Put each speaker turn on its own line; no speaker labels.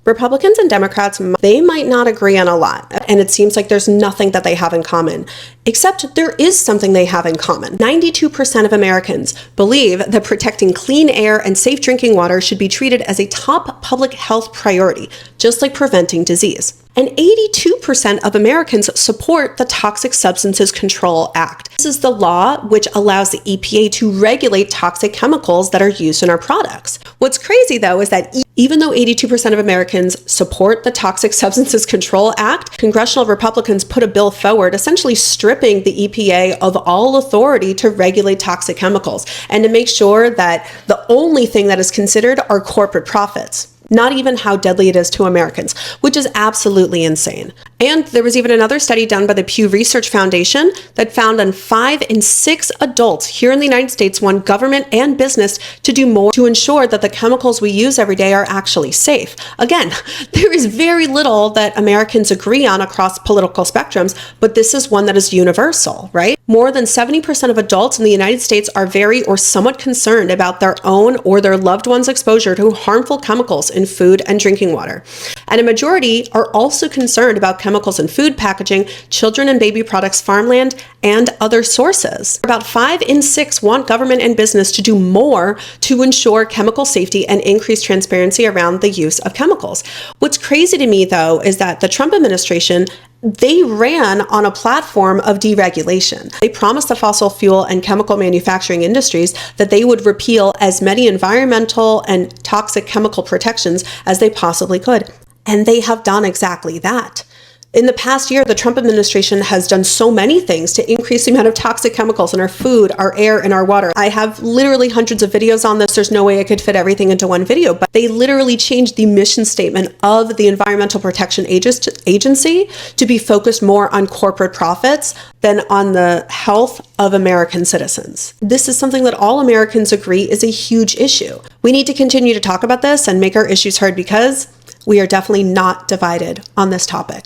Republicans and Democrats, they might not agree on a lot, and it seems like there's nothing that they have in common, except there is something they have in common. 92% of Americans believe that protecting clean air and safe drinking water should be treated as a top public health priority, just like preventing disease. And 82% of Americans support the Toxic Substances Control Act. This is the law which allows the EPA to regulate toxic chemicals that are used in our products. What's crazy, though, is that even though 82% of Americans support the Toxic Substances Control Act, congressional Republicans put a bill forward essentially stripping the EPA of all authority to regulate toxic chemicals and to make sure that the only thing that is considered are corporate profits, not even how deadly it is to Americans, which is absolutely insane. And there was even another study done by the Pew Research Foundation that found that 5 in 6 adults here in the United States want government and business to do more to ensure that the chemicals we use every day are actually safe. Again, there is very little that Americans agree on across political spectrums, but this is one that is universal, right? More than 70% of adults in the United States are very or somewhat concerned about their own or their loved ones' exposure to harmful chemicals in food and drinking water. And a majority are also concerned about chemicals in food packaging, children and baby products, farmland, and other sources. About 5 in 6 want government and business to do more to ensure chemical safety and increase transparency around the use of chemicals. What's crazy to me, though, is that the Trump administration, they ran on a platform of deregulation. They promised the fossil fuel and chemical manufacturing industries that they would repeal as many environmental and toxic chemical protections as they possibly could. And they have done exactly that. In the past year, the Trump administration has done so many things to increase the amount of toxic chemicals in our food, our air, and our water. I have literally hundreds of videos on this. There's no way I could fit everything into one video, but they literally changed the mission statement of the Environmental Protection Agency to be focused more on corporate profits than on the health of American citizens. This is something that all Americans agree is a huge issue. We need to continue to talk about this and make our issues heard because we are definitely not divided on this topic.